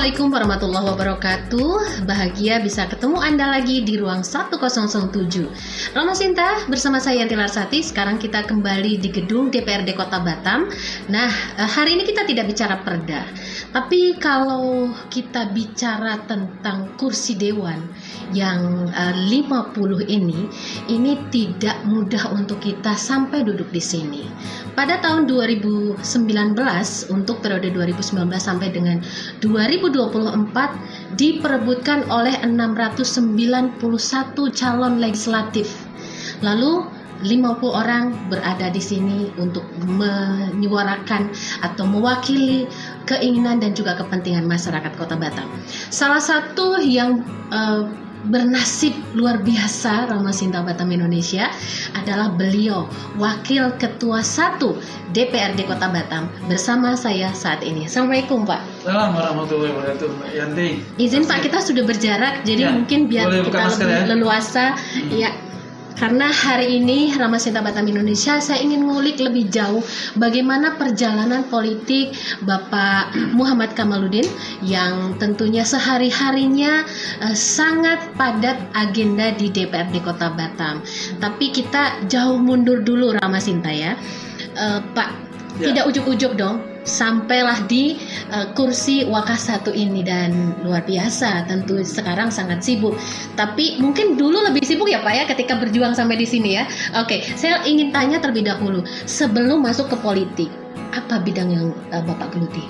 Assalamualaikum warahmatullahi wabarakatuh. Bahagia bisa ketemu Anda lagi di ruang 1007. Rama Sinta bersama saya Yanti Larsati. Sekarang kita kembali di gedung DPRD Kota Batam. Nah, hari ini kita tidak bicara perda. Tapi kalau kita bicara tentang kursi dewan yang 50 ini tidak mudah untuk kita sampai duduk di sini. Pada tahun 2019 untuk periode 2019 sampai dengan 2024 diperebutkan oleh 691 calon legislatif. Lalu 50 orang berada di sini untuk menyuarakan atau mewakili keinginan dan juga kepentingan masyarakat Kota Batam. Salah satu yang bernasib luar biasa Rama Sinta Batam Indonesia adalah beliau Wakil Ketua 1 DPRD Kota Batam bersama saya saat ini. Assalamualaikum Pak. Assalamualaikum warahmatullahi wabarakatuh, Yanti. Izin Pak, kita sudah berjarak jadi mungkin biar kita lebih leluasa ya. Karena hari ini Rama Sinta Batam Indonesia saya ingin ngulik lebih jauh bagaimana perjalanan politik Bapak Muhammad Kamaludin yang tentunya sehari-harinya sangat padat agenda di DPRD Kota Batam. Tapi kita jauh mundur dulu Rama Sinta ya. Pak, tidak ujuk-ujuk dong, sampailah di kursi Wakas 1 ini dan luar biasa, tentu sekarang sangat sibuk. Tapi mungkin dulu lebih sibuk ya Pak ya ketika berjuang sampai di sini ya. Oke, saya ingin tanya terlebih dahulu sebelum masuk ke politik, apa bidang yang Bapak geluti?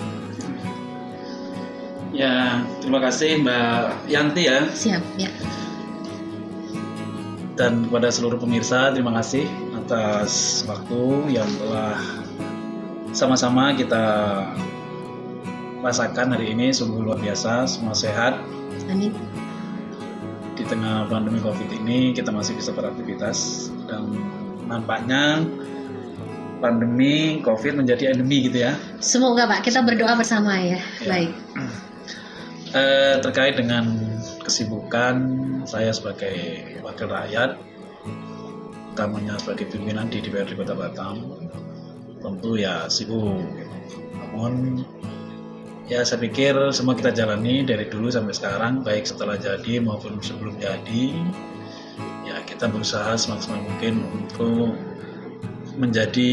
Ya, terima kasih Mbak Yanti ya. Siap ya. Dan kepada seluruh pemirsa, terima kasih atas waktu yang telah sama-sama kita rasakan hari ini. Sungguh luar biasa, semua sehat. Amin. Di tengah pandemi COVID ini kita masih bisa beraktivitas dan nampaknya pandemi COVID menjadi endemi gitu ya. Semoga Pak, kita berdoa bersama ya. Baik. Terkait dengan kesibukan saya sebagai wakil rakyat, utamanya sebagai pimpinan di DPRD Kota Batam, tentu ya sibuk. Namun ya saya pikir semua kita jalani dari dulu sampai sekarang, baik setelah jadi maupun sebelum jadi. Ya kita berusaha semaksimal mungkin untuk menjadi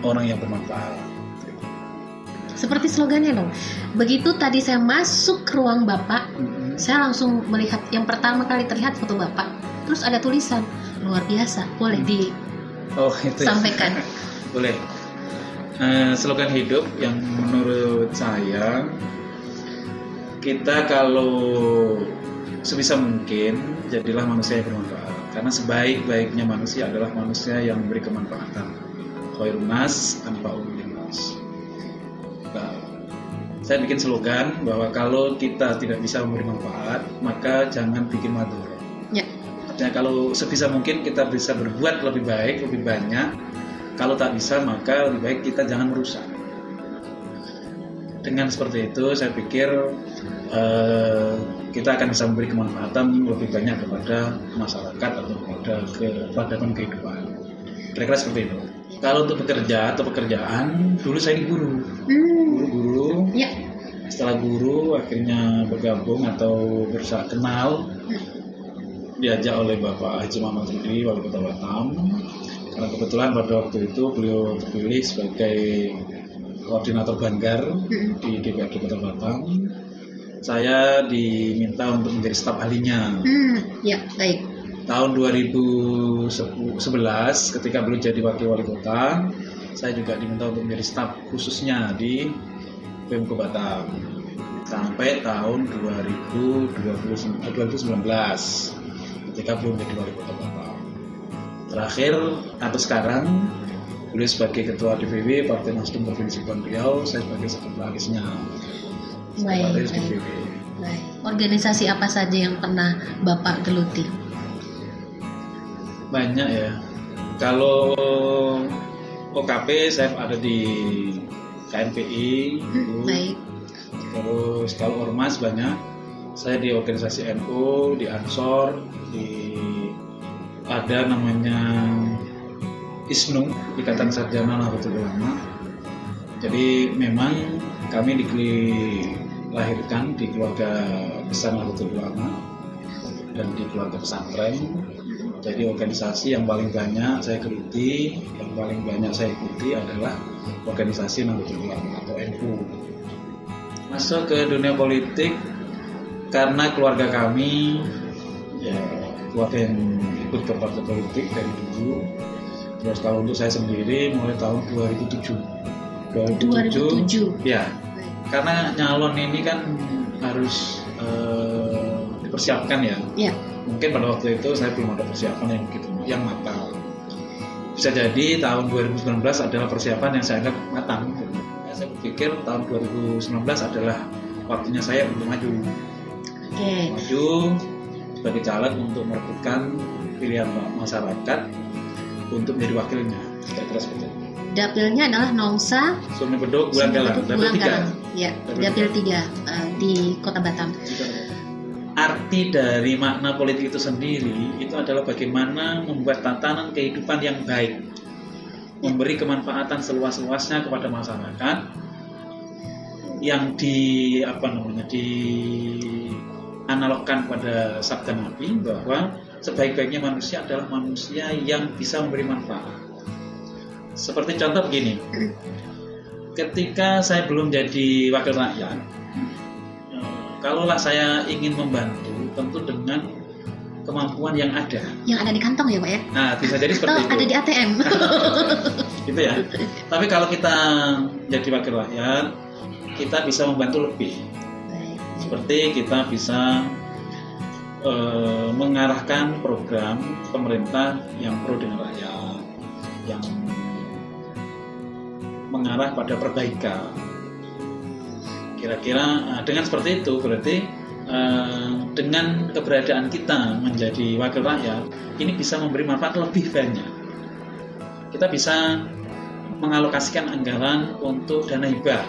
orang yang bermanfaat. Seperti slogannya dong. Begitu tadi saya masuk ke ruang Bapak, saya langsung melihat yang pertama kali terlihat foto Bapak. Terus ada tulisan luar biasa. Boleh disampaikan? Boleh. Slogan hidup yang menurut saya, kita kalau sebisa mungkin jadilah manusia yang bermanfaat. Karena sebaik-baiknya manusia adalah manusia yang memberi kemanfaatan. Khairun nas anfa'uhum linnas. Saya bikin slogan bahwa kalau kita tidak bisa memberi manfaat, maka jangan bikin madhorah. Ya. Artinya kalau sebisa mungkin kita bisa berbuat lebih baik, lebih banyak. Kalau tak bisa, maka lebih baik kita jangan merusak. Dengan seperti itu, saya pikir kita akan bisa memberi kemanfaatan lebih banyak kepada masyarakat atau kepada kehidupan. Kira-kira seperti itu. Kalau untuk bekerja atau pekerjaan, dulu saya di guru. Ya. Setelah guru, akhirnya bergabung atau berusaha kenal, diajak oleh Bapak Haji Muhammad Rudi, Wali Kota Batam. Karena kebetulan pada waktu itu beliau terpilih sebagai koordinator Banggar di DPRD Kota Batam. Saya diminta untuk menjadi staf ahlinya. Ya, baik. Tahun 2011 ketika beliau jadi wakil wali kota, saya juga diminta untuk menjadi staf khususnya di Pemko Batam sampai tahun 2019 ketika beliau menjadi wali kota Batam. Terakhir atau sekarang beliau sebagai ketua DPW Partai Nasdem Provinsi Kepulauan Riau, saya sebagai sekretarisnya. Baik. Organisasi apa saja yang pernah Bapak geluti? Banyak ya. Kalau OKP saya ada di KNPI. Baik. Terus kalau ormas banyak. Saya di organisasi NU, di Ansor, ada namanya ISNU, Ikatan Sarjana Nahdlatul Ulama. Jadi memang kami lahirkan di keluarga besar Nahdlatul Ulama dan di keluarga pesantren. Jadi organisasi yang paling banyak saya geluti, yang paling banyak saya ikuti adalah organisasi Nahdlatul Ulama atau NU. Masuk ke dunia politik karena keluarga kami ya keluarga yang ikut ke partai politik dari dulu. Terus kalau untuk saya sendiri mulai tahun 2007 ya, karena nyalon ini kan harus dipersiapkan ya. Mungkin pada waktu itu saya belum ada persiapan yang gitu, yang matang. Bisa jadi tahun 2019 adalah persiapan yang saya anggap matang. Saya berpikir tahun 2019 adalah waktunya saya untuk maju. Maju sebagai caleg untuk merebutkan pilihan masyarakat untuk menjadi wakilnya. Kira-kira seperti itu. Dapilnya adalah Nongsa, Sungai Bedok, Bulan Galang. Dapil 3. Ya, Dapil 3 di Kota Batam. Arti dari makna politik itu sendiri itu adalah bagaimana membuat tatanan kehidupan yang baik, memberi kemanfaatan seluas-luasnya kepada masyarakat yang dianalogkan pada sabda Nabi bahwa sebaik-baiknya manusia adalah manusia yang bisa memberi manfaat. Seperti contoh begini, ketika saya belum jadi wakil rakyat, kalaulah saya ingin membantu, tentu dengan kemampuan yang ada. Yang ada di kantong ya Pak ya? Nah, bisa jadi seperti itu. Ada di ATM. Gitu ya. Tapi kalau kita jadi wakil rakyat, kita bisa membantu lebih. Seperti kita bisa mengarahkan program pemerintah yang pro dengan rakyat, yang mengarah pada perbaikan. Kira-kira dengan seperti itu berarti dengan keberadaan kita menjadi wakil rakyat ini bisa memberi manfaat lebih banyak. Kita bisa mengalokasikan anggaran untuk dana hibah,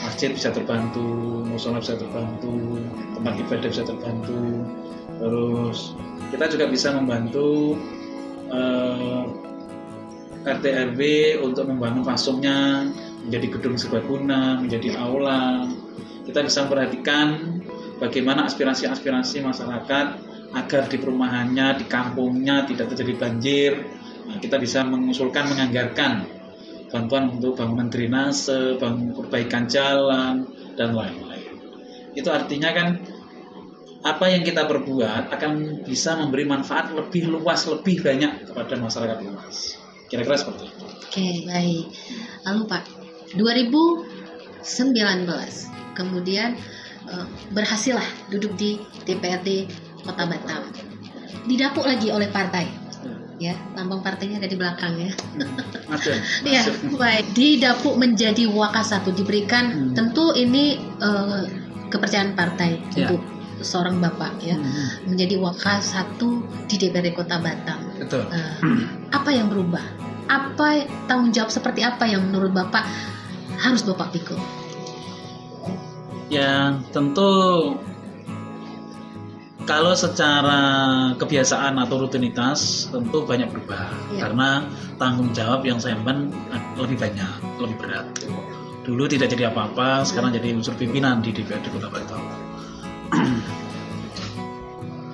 masjid bisa terbantu, mushola bisa terbantu, tempat ibadah bisa terbantu. Terus kita juga bisa membantu RT RW untuk membangun fasumnya menjadi gedung serbaguna, menjadi aula. Kita bisa memperhatikan bagaimana aspirasi-aspirasi masyarakat agar di perumahannya, di kampungnya tidak terjadi banjir. Nah, kita bisa mengusulkan, menganggarkan bantuan untuk bangunan drainase, perbaikan jalan, dan lain-lain. Itu artinya kan apa yang kita perbuat akan bisa memberi manfaat lebih luas, lebih banyak kepada masyarakat luas. Kira-kira seperti itu. Oke, baik. Lalu Pak, 2019 kemudian berhasillah duduk di DPRD Kota Batam. Didapuk lagi oleh partai. Ya, lambang partainya ada di belakang ya. Ya, baik. Didapuk menjadi Wakasatu, diberikan tentu ini kepercayaan partai untuk seorang bapak ya, menjadi Wakasatu di DPRD Kota Batam. Betul. Apa yang berubah? Apa tanggung jawab seperti apa yang menurut bapak harus bapak pikul? Ya, tentu kalau secara kebiasaan atau rutinitas tentu banyak berubah karena tanggung jawab yang saya emban lebih banyak, lebih berat. Dulu tidak jadi apa-apa, sekarang jadi unsur pimpinan di DPRD Kota Batam.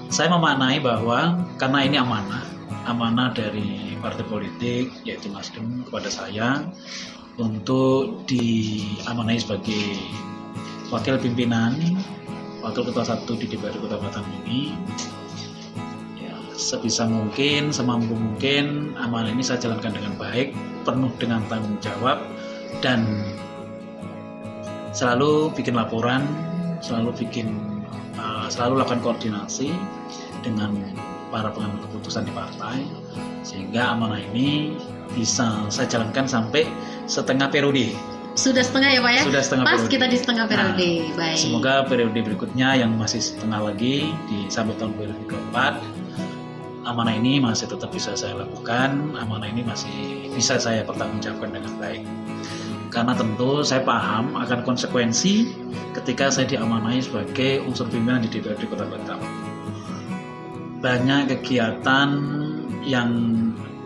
Saya memaknai bahwa karena ini amanah dari partai politik yaitu Nasdem kepada saya untuk diamanai sebagai wakil pimpinan, wakil ketua 1 di DPRD Kota Batam ini, ya, sebisa mungkin, semampu mungkin amanah ini saya jalankan dengan baik, penuh dengan tanggung jawab, dan selalu bikin laporan, selalu lakukan koordinasi dengan para pengambil keputusan di partai, sehingga amanah ini bisa saya jalankan sampai setengah periode. Sudah setengah ya Pak ya? Sudah setengah. Pas periode. Kita di setengah periode. Baik. Semoga periode berikutnya yang masih setengah lagi sampai tahun 2024, amanah ini masih tetap bisa saya lakukan, amanah ini masih bisa saya pertanggungjawabkan dengan baik. Karena tentu saya paham akan konsekuensi ketika saya diamanai sebagai unsur pimpinan di DPRD Kota Batam. Banyak kegiatan yang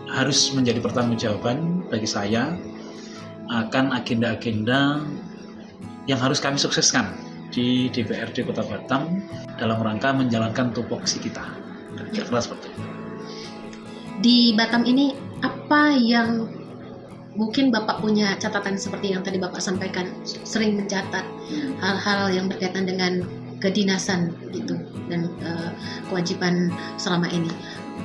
harus menjadi pertanggungjawaban bagi saya, akan agenda-agenda yang harus kami sukseskan di DPRD Kota Batam dalam rangka menjalankan tupoksi kita. Kira-kira seperti itu. Di Batam ini apa yang mungkin Bapak punya catatan seperti yang tadi Bapak sampaikan, sering mencatat hal-hal yang berkaitan dengan kedinasan gitu dan kewajiban selama ini.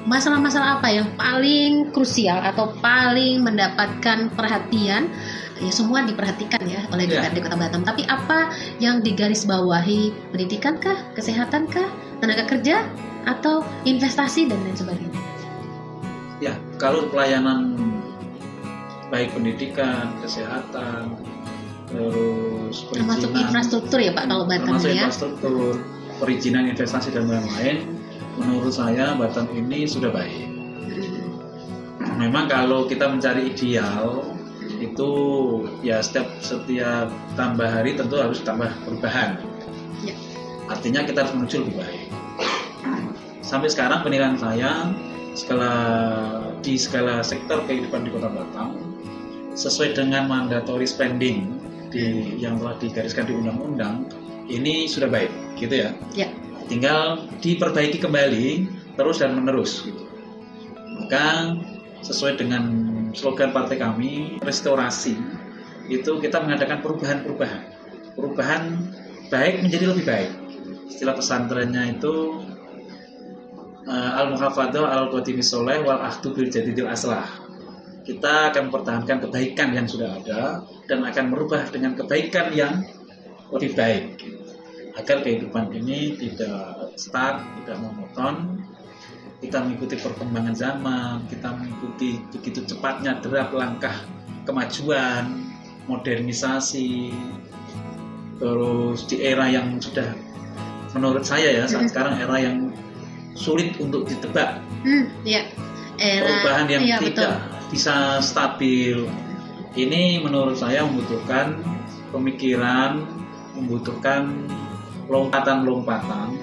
Masalah-masalah apa yang paling krusial atau paling mendapatkan perhatian? Ya semua diperhatikan ya oleh DPRD Kota Batam. Tapi apa yang digarisbawahi? Pendidikan kah? Kesehatan kah? Tenaga kerja? Atau investasi dan lain sebagainya? Ya, kalau pelayanan baik pendidikan, kesehatan, terus termasuk infrastruktur ya Pak kalau Batam termasuk ya. Infrastruktur, perizinan investasi dan lain-lain, menurut saya Batam ini sudah baik. Memang kalau kita mencari ideal itu ya setiap tambah hari tentu harus tambah perubahan. Ya. Artinya kita harus menuju lebih baik. Sampai sekarang penilaian saya di skala sektor kehidupan di Kota Batam sesuai dengan mandatory spending yang telah digariskan di undang-undang ini sudah baik, gitu ya. Ya. Tinggal diperbaiki kembali terus dan menerus. Gitu. Maka sesuai dengan slogan partai kami, restorasi, itu kita mengadakan perubahan baik menjadi lebih baik. Istilah pesantrennya itu al-muhafadzah al-qadimi soleh wal ahdu bil jadidil aslah. Kita akan mempertahankan kebaikan yang sudah ada dan akan merubah dengan kebaikan yang lebih baik agar kehidupan ini tidak stuck, tidak monoton. Kita mengikuti perkembangan zaman, kita mengikuti begitu cepatnya derap langkah kemajuan, modernisasi, terus di era yang sudah menurut saya ya saat sekarang era yang sulit untuk ditebak, perubahan yang tidak bisa stabil. Ini menurut saya membutuhkan pemikiran, membutuhkan lompatan-lompatan,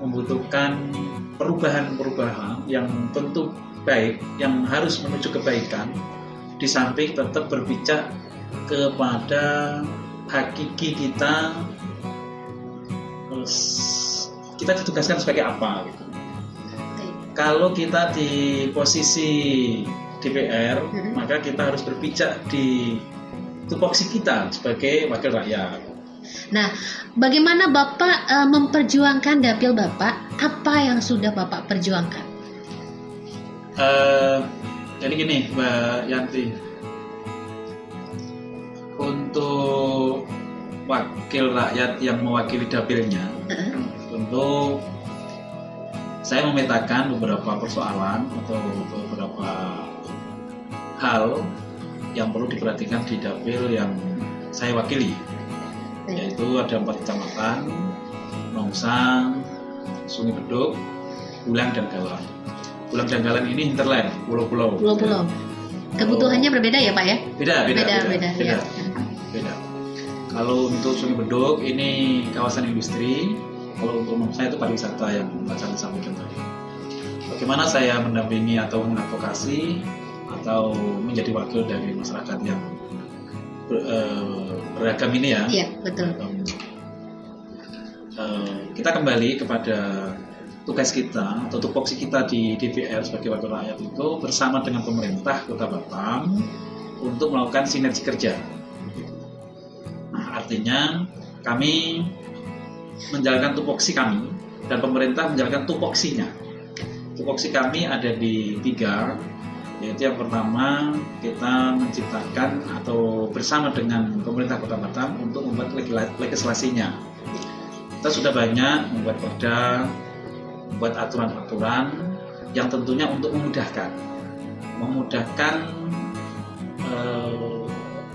membutuhkan perubahan-perubahan yang tentu baik, yang harus menuju kebaikan, di samping tetap berpijak kepada hakiki kita ditugaskan sebagai apa gitu. Kalau kita di posisi DPR, maka kita harus berpijak di tupoksi kita sebagai wakil rakyat. Nah, bagaimana Bapak memperjuangkan dapil Bapak? Apa yang sudah Bapak perjuangkan? Jadi gini, Mbak Yanti, untuk wakil rakyat yang mewakili dapilnya, tentu saya memetakan beberapa persoalan atau beberapa hal yang perlu diperhatikan di dapil yang saya wakili. Yaitu ada 4 kecamatan, Nongsang, Sungai Beduk, Bulang dan Galang. Bulang dan Galang ini hinterland, pulau-pulau. Pulau-pulau. Kebutuhannya berbeda ya Pak ya? Beda. Kalau untuk Sungai Beduk ini kawasan industri, kalau untuk Nongsang itu pariwisata yang Pak Chandra sampaikan tadi. Bagaimana saya mendampingi atau mengadvokasi atau menjadi wakil dari masyarakat yang beragam ini ya. Iya, betul. Kita kembali kepada tugas kita atau tupoksi kita di DPR sebagai wakil rakyat itu bersama dengan pemerintah Kota Batam untuk melakukan sinergi kerja. Nah, artinya kami menjalankan tupoksi kami dan pemerintah menjalankan tupoksinya. Tupoksi kami ada di 3. Yaitu yang pertama, kita menciptakan atau bersama dengan pemerintah Kota Batam untuk membuat legislasinya. Kita sudah banyak membuat perda, membuat aturan-aturan yang tentunya untuk memudahkan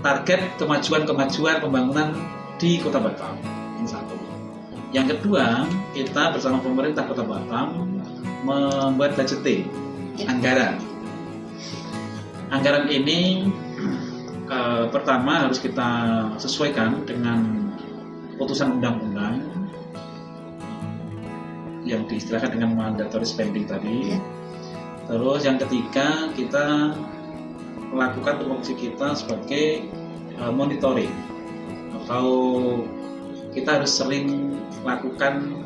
target kemajuan pembangunan di Kota Batam. Ini satu. Yang kedua, kita bersama pemerintah Kota Batam membuat budgeting, anggaran. Anggaran ini pertama harus kita sesuaikan dengan putusan undang-undang yang diistilahkan dengan mandatory spending tadi. Terus yang ketiga, kita melakukan tupoksi kita sebagai monitoring atau kita harus sering lakukan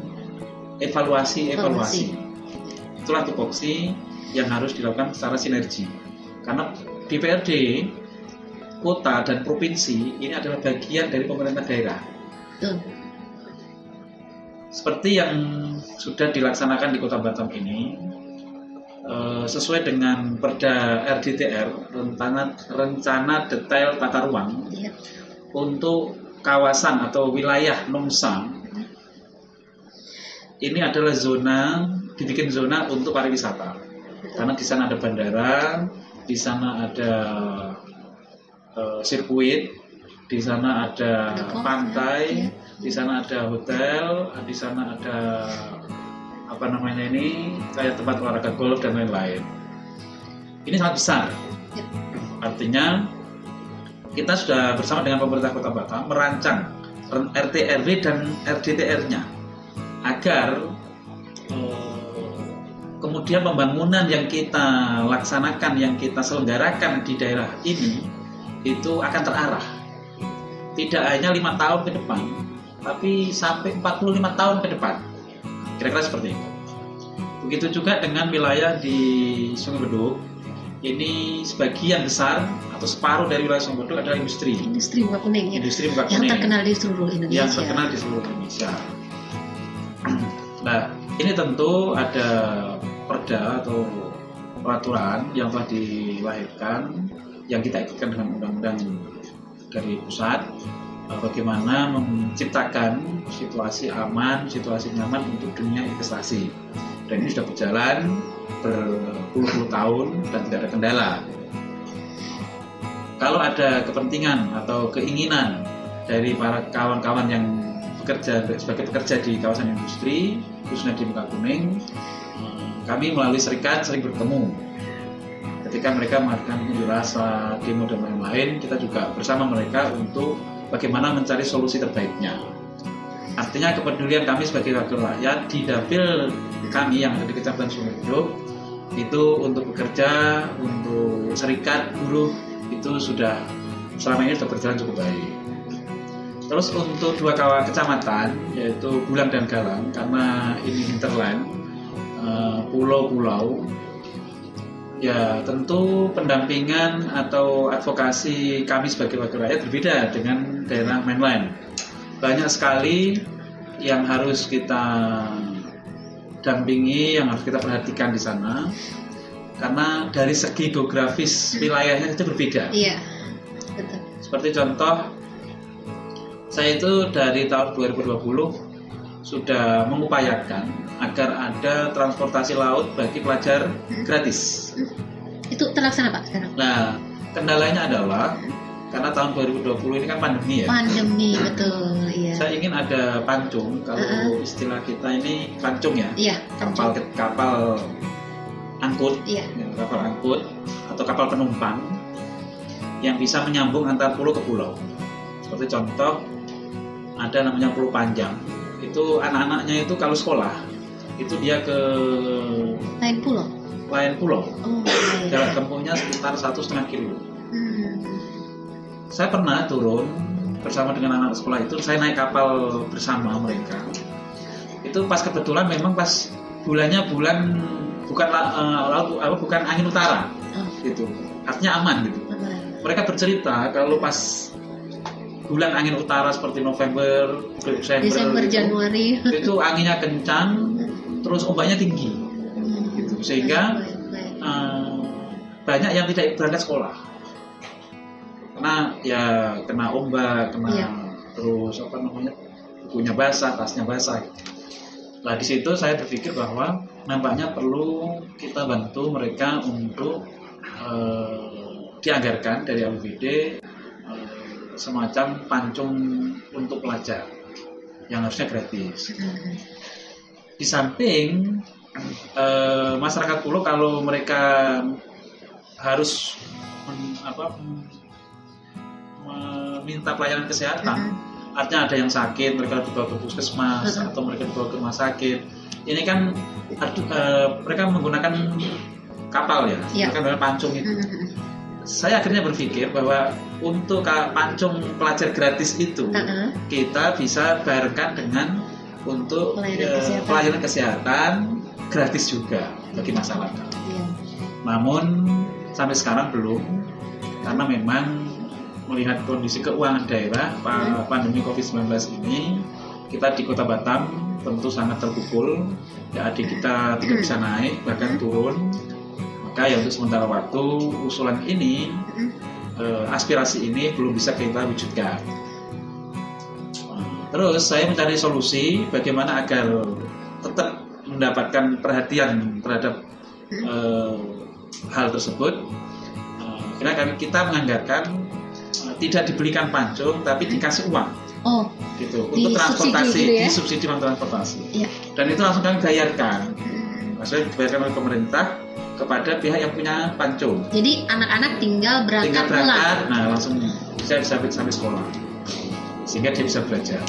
evaluasi. Itulah tupoksi yang harus dilakukan secara sinergi. Karena DPRD, kota dan provinsi ini adalah bagian dari pemerintah daerah. Seperti yang sudah dilaksanakan di Kota Batam ini, sesuai dengan Perda RDTR, rencana detail tata ruang untuk kawasan atau wilayah Nongsa. Ini adalah dibikin zona untuk pariwisata. Karena di sana ada bandara, di sana ada sirkuit, di sana ada pantai, di sana ada hotel, di sana ada kayak tempat olahraga golf dan lain-lain. Ini sangat besar. Artinya kita sudah bersama dengan pemerintah Kota Batam merancang RT/RW dan RDTR-nya agar kemudian pembangunan yang kita laksanakan, yang kita selenggarakan di daerah ini itu akan terarah. Tidak hanya 5 tahun ke depan, tapi sampai 45 tahun ke depan. Kira-kira seperti itu. Begitu juga dengan wilayah di Sungai Beduk. Ini sebagian besar atau separuh dari wilayah Sungai Beduk adalah industri. Industri muka kuning ya. Industri muka yang kuning. terkenal di seluruh Indonesia. Yang terkenal di seluruh Indonesia. Nah, ini tentu ada perda atau peraturan yang telah dilahirkan yang kita ikutkan dengan undang-undang dari pusat, bagaimana menciptakan situasi aman, situasi nyaman untuk dunia investasi. Dan ini sudah berjalan berpuluh-puluh tahun dan tidak ada kendala. Kalau ada kepentingan atau keinginan dari para kawan-kawan yang sebagai pekerja di kawasan industri, khususnya di muka kuning, kami melalui serikat sering bertemu. Ketika mereka melakukan unjuk rasa, demo dan lain-lain, kita juga bersama mereka untuk bagaimana mencari solusi terbaiknya. Artinya kepedulian kami sebagai wakil rakyat di dapil kami yang ada di Kecamatan Sungai Beduk itu untuk bekerja, untuk serikat buruh itu sudah selama ini sudah berjalan cukup baik. Terus untuk 2 kecamatan yaitu Bulang dan Galang, karena ini hinterland, pulau-pulau, ya tentu pendampingan atau advokasi kami sebagai wakil rakyat berbeda dengan daerah mainland. Banyak sekali yang harus kita dampingi, yang harus kita perhatikan di sana, karena dari segi geografis wilayahnya itu berbeda. Iya, betul. Seperti contoh, saya itu dari tahun 2020 sudah mengupayakan agar ada transportasi laut bagi pelajar gratis. Itu terlaksana Pak sekarang? Nah, kendalanya adalah karena tahun 2020 ini kan pandemi ya. Pandemi, betul. Iya. Saya ingin ada pancung, kalau istilah kita ini pancung ya. Iya. Kapal angkut, iya. Kapal angkut atau kapal penumpang yang bisa menyambung antar pulau ke pulau. Seperti contoh, ada namanya Pulau Panjang. Itu anak-anaknya itu kalau sekolah itu dia ke lain pulau. Oh, jarak tempuhnya sekitar 1,5 kilo. Saya pernah turun bersama dengan anak sekolah itu, saya naik kapal bersama mereka. Itu pas kebetulan memang pas bulannya bukan angin utara, gitu. Artinya aman gitu. Mereka bercerita kalau pas bulan angin utara seperti November, Desember, Januari itu anginnya kencang, terus ombaknya tinggi, gitu. Sehingga banyak yang tidak berangkat sekolah karena ya kena ombak, terus bukunya basah, tasnya basah. Nah di situ saya berpikir bahwa nampaknya perlu kita bantu mereka untuk dianggarkan dari APBD semacam pancung untuk pelajar yang harusnya gratis. Di samping masyarakat pulau kalau mereka harus meminta pelayanan kesehatan, artinya ada yang sakit mereka dibawa ke puskesmas atau mereka dibawa ke rumah sakit. Ini kan mereka menggunakan kapal ya, mereka menggunakan pancung itu. saya akhirnya berpikir bahwa untuk pancung pelajar gratis itu kita bisa barengkan dengan untuk pelayanan kesehatan gratis juga bagi masyarakat. Namun sampai sekarang belum, karena memang melihat kondisi keuangan daerah pandemi COVID-19 ini, kita di Kota Batam tentu sangat terpukul. Ya, adik kita tidak bisa naik, bahkan turun. Maka ya untuk sementara waktu usulan ini, aspirasi ini belum bisa kita wujudkan. Terus saya mencari solusi bagaimana agar tetap mendapatkan perhatian terhadap hal tersebut. Karena kita menganggarkan tidak dibelikan pancung, tapi dikasih uang. Gitu untuk transportasi, gitu ya? Disubsidi untuk transportasi. Dan itu langsung kami bayarkan. Maksudnya dibayarkan oleh pemerintah kepada pihak yang punya pancung. Jadi anak-anak tinggal berangkat pulang. Nah langsung bisa sampai sekolah, sehingga dia bisa belajar.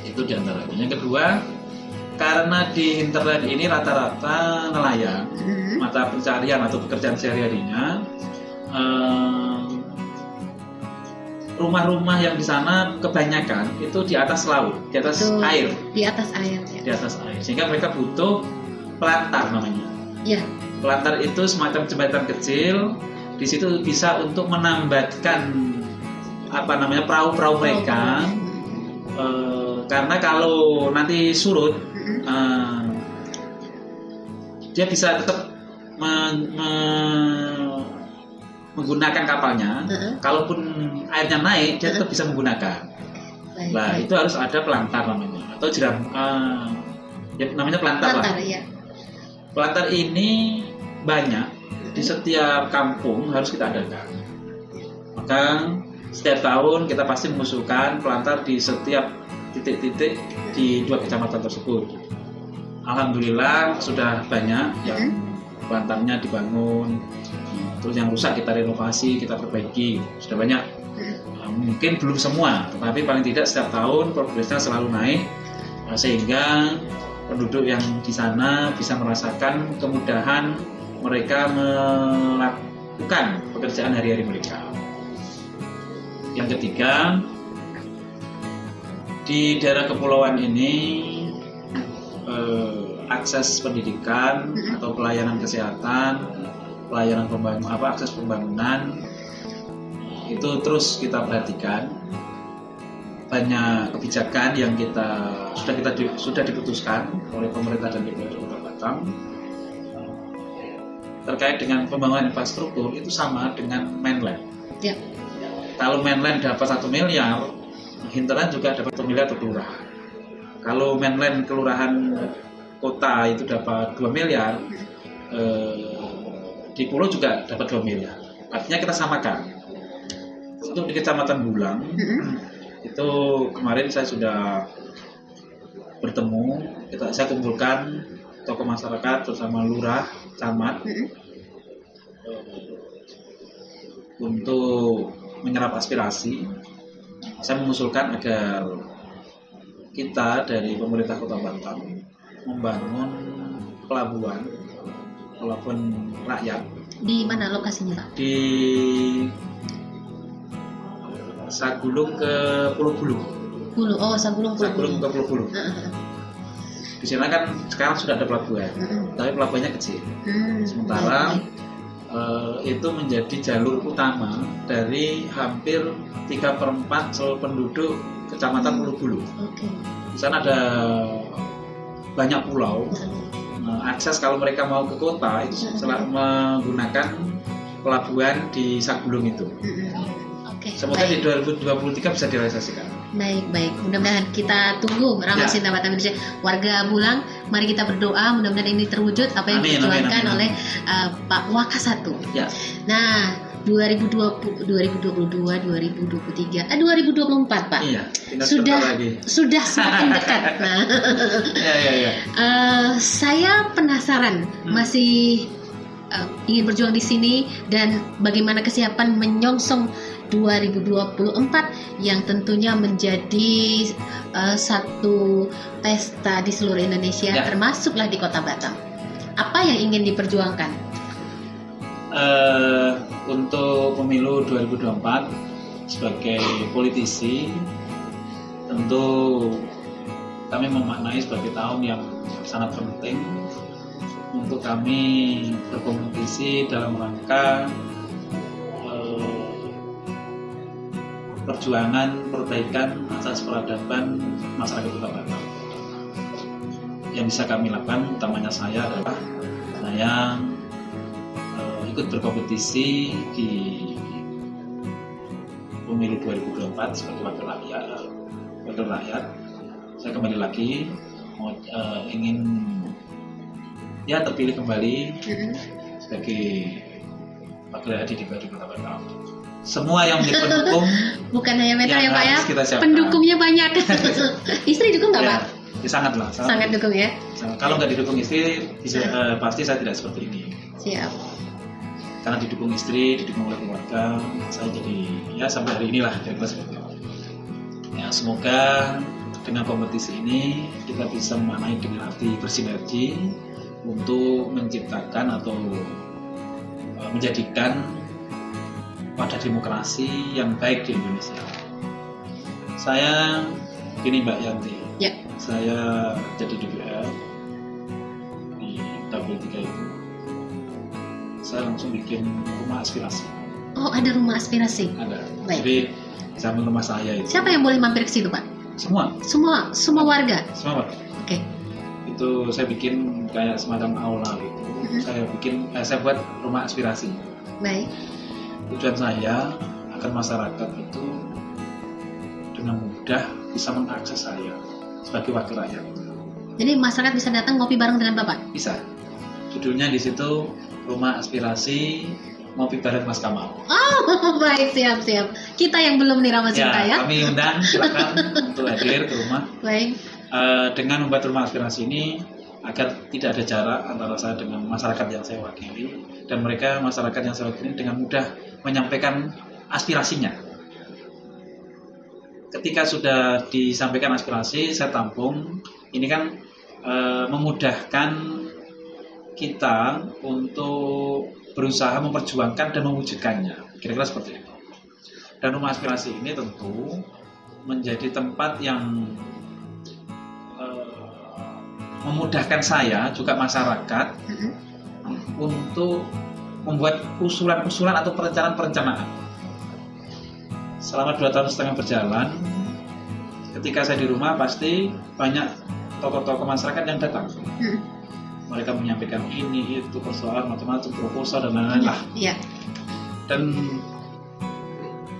Itu diantaranya. Yang kedua, karena di internet ini rata-rata nelayan, mata pencarian atau pekerjaan sehari-harinya, rumah-rumah yang di sana kebanyakan itu di atas laut, di atas air. Di atas air. Ya. Di atas air, sehingga mereka butuh pelantar namanya. Ya. Pelantar itu semacam jembatan kecil, di situ bisa untuk menambatkan perahu-perahu mereka. Karena kalau nanti surut, dia bisa tetap menggunakan kapalnya. Kalaupun airnya naik, dia tetap bisa menggunakan. Nah, itu harus ada pelantar namanya, atau namanya pelantar lah. Ya. Pelantar ini banyak di setiap kampung, harus kita adakan. Maka setiap tahun kita pasti mengusulkan pelantar di setiap titik-titik di 2 kecamatan tersebut. Alhamdulillah sudah banyak yang pelantarnya dibangun. Terus yang rusak kita renovasi, kita perbaiki, sudah banyak. Mungkin belum semua, tetapi paling tidak setiap tahun progresnya selalu naik, sehingga penduduk yang di sana bisa merasakan kemudahan mereka melakukan pekerjaan hari-hari mereka. Yang ketiga, di daerah kepulauan ini akses pendidikan atau pelayanan kesehatan, pelayanan akses pembangunan itu terus kita perhatikan. Banyak kebijakan yang sudah diputuskan oleh pemerintah dan DPRD Kota Batam terkait dengan pembangunan infrastruktur, itu sama dengan mainland. Ya. Kalau mainland dapat 1 miliar, hinterland juga dapat 1 miliar per kelurahan. Kalau mainland kelurahan kota itu dapat 2 miliar, di pulau juga dapat 2 miliar. Artinya kita samakan. Untuk di Kecamatan Bulang, itu kemarin saya sudah bertemu, saya kumpulkan tokoh masyarakat bersama lurah, camat, untuk menyerap aspirasi. Saya mengusulkan agar kita dari pemerintah Kota Batam membangun pelabuhan rakyat. Di mana lokasinya, Pak? Di Sagulung ke Pulau Bulu. Sagulung ke Pulau Bulu. Di sana kan sekarang sudah ada pelabuhan, tapi pelabuhannya kecil. Sementara itu menjadi jalur utama dari hampir 3/4 seluruh penduduk Kecamatan Pulau Bulu. Di sana ada banyak pulau. Akses kalau mereka mau ke kota itu menggunakan pelabuhan di Sagulung itu. Semoga di 2023 bisa direalisasikan. Baik. Mudah-mudahan kita tunggu Ramah Sinta Batam Indonesia. Warga Bulang, mari kita berdoa mudah-mudahan ini terwujud apa yang diperjuangkan oleh Pak Wakasatu. Ya. Nah, 2022, 2023, 2024 Pak. Iya, sudah semakin dekat. Nah, saya penasaran masih ingin berjuang di sini dan bagaimana kesiapan menyongsong 2024 yang tentunya menjadi satu pesta di seluruh Indonesia, termasuklah di Kota Batam. Apa yang ingin diperjuangkan? Untuk pemilu 2024 sebagai politisi, tentu kami memaknai sebagai tahun yang sangat penting untuk kami berkompetisi dalam rangka perjuangan perbaikan asas peradaban masyarakat Kota Batam. Yang bisa kami lakukan utamanya saya adalah saya ikut berkompetisi di pemilu 2024 sebagai wakil rakyat. Saya kembali lagi ingin terpilih kembali sebagai wakil rakyat di DPRD Kota Batam. Semua yang menjadi pendukung bukan hanya Metro ya Pak ya, pendukungnya banyak. Istri dukung nggak Pak? Ya, sangat lah. Sangat dukung ya. Kalau nggak didukung istri, pasti saya tidak seperti ini. Siap. Karena didukung istri, didukung oleh keluarga, saya jadi sampai hari inilah kira-kira seperti itu. Ya, semoga dengan kompetisi ini kita bisa memaknai dengan arti bersinergi untuk menciptakan atau menjadikan wadah demokrasi yang baik di Indonesia. Saya gini Mbak Yanti, saya jadi DPR di Dapil 3 itu, saya langsung bikin rumah aspirasi. Oh, ada rumah aspirasi? Ada. Baik. Jadi zaman rumah saya itu. Siapa yang boleh mampir ke situ Pak? Semua warga? Semua warga. Oke. Itu saya bikin kayak semacam aula gitu. Saya buat rumah aspirasi. Baik. Tujuan saya agar masyarakat itu dengan mudah bisa mengakses saya sebagai wakil rakyat. Jadi masyarakat bisa datang ngopi bareng dengan Bapak? Bisa. Judulnya di situ Rumah Aspirasi Ngopi Bareng Mas Kamal. Oh, baik, siap. Kita yang belum nih Rama Sinta ya. Kami undang, silakan untuk hadir ke rumah. Baik. Dengan membuat rumah aspirasi ini agar tidak ada jarak antara saya dengan masyarakat yang saya wakili dan mereka masyarakat yang saya wakili dengan mudah menyampaikan aspirasinya. Ketika sudah disampaikan aspirasi, saya tampung. Ini kan memudahkan kita untuk berusaha memperjuangkan dan mewujudkannya. Kira-kira seperti itu. Dan rumah aspirasi ini tentu menjadi tempat yang memudahkan saya juga masyarakat untuk membuat usulan-usulan atau perencanaan-perencanaan. Selama 2,5 tahun berjalan, ketika saya di rumah pasti banyak tokoh-tokoh masyarakat yang datang. Mereka menyampaikan ini, itu, persoalan, macam-macam, proposal, dan lain-lain lah. Iya. Dan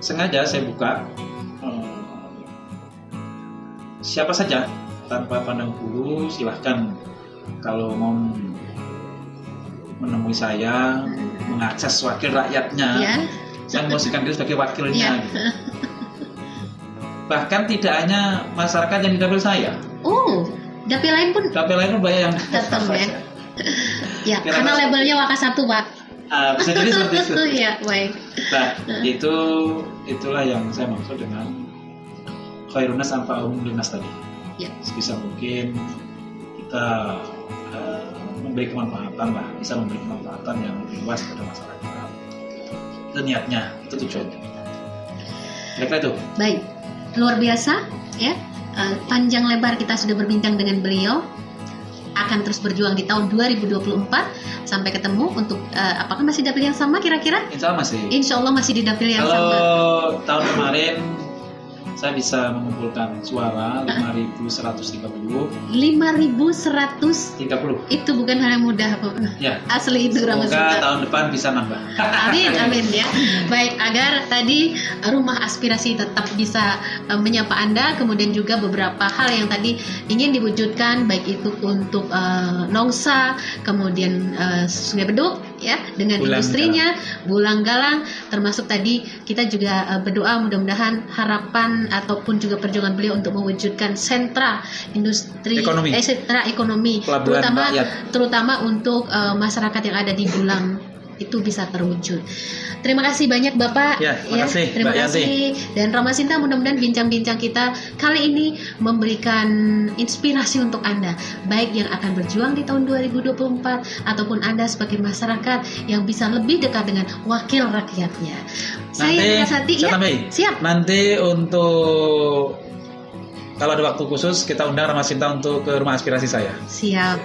sengaja saya buka siapa saja tanpa pandang bulu, silahkan kalau mau menemui saya, mengakses wakil rakyatnya, saya memposisikan diri sebagai wakilnya. Gitu. Bahkan tidak hanya masyarakat yang di dapil saya. Oh, dapil lain pun banyak yang datang ya. Ya, karena labelnya Waka1 Pak. Bisa jadi seperti itu. Iya, baik. Nah, itulah yang saya maksud dengan khairunas anfa'uhum linnas tadi. Ya. Sebisa mungkin kita memberi kemanfaatan lah, bisa memberi kemanfaatan yang lebih luas kepada masyarakat. Itu niatnya, itu tujuannya. Kira-kira itu. Baik, luar biasa ya. Panjang lebar kita sudah berbincang dengan beliau. Akan terus berjuang di tahun 2024 sampai ketemu untuk apakah masih dapil yang sama kira-kira? Insya Allah masih di dapil yang sama. Kalau tahun kemarin saya bisa mengumpulkan suara 5.130. 5.130. Itu bukan hal yang mudah, Bu. Ya. Asli itu Rama Sinta. Semoga tahun depan bisa nambah. Amin ya. Baik, agar tadi rumah aspirasi tetap bisa menyapa Anda, kemudian juga beberapa hal yang tadi ingin diwujudkan, baik itu untuk Nongsa, kemudian Sungai Beduk ya dengan industrinya, Bulang Galang, termasuk tadi kita juga berdoa mudah-mudahan harapan ataupun juga perjuangan beliau untuk mewujudkan sentra industri sentra ekonomi terutama untuk masyarakat yang ada di Bulang itu bisa terwujud. Terima kasih banyak Bapak. Ya, terima kasih. Terima kasih. Dan Rama Sinta, mudah-mudahan bincang-bincang kita kali ini memberikan inspirasi untuk Anda, baik yang akan berjuang di tahun 2024 ataupun Anda sebagai masyarakat yang bisa lebih dekat dengan wakil rakyatnya. Saya Sati, ya, siap. Nanti untuk kalau ada waktu khusus kita undang Rama Sinta untuk ke rumah aspirasi saya. Siap.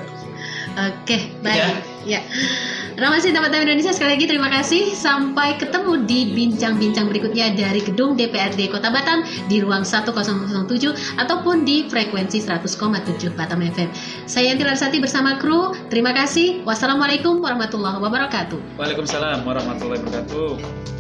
Oke, baik. Ya. Rama Sinta Batam Indonesia, sekali lagi terima kasih. Sampai ketemu di bincang-bincang berikutnya dari gedung DPRD Kota Batam di ruang 1007 ataupun di frekuensi 100,7 Batam FM. Saya Yanti Larsati bersama kru. Terima kasih. Wassalamualaikum warahmatullahi wabarakatuh. Waalaikumsalam warahmatullahi wabarakatuh.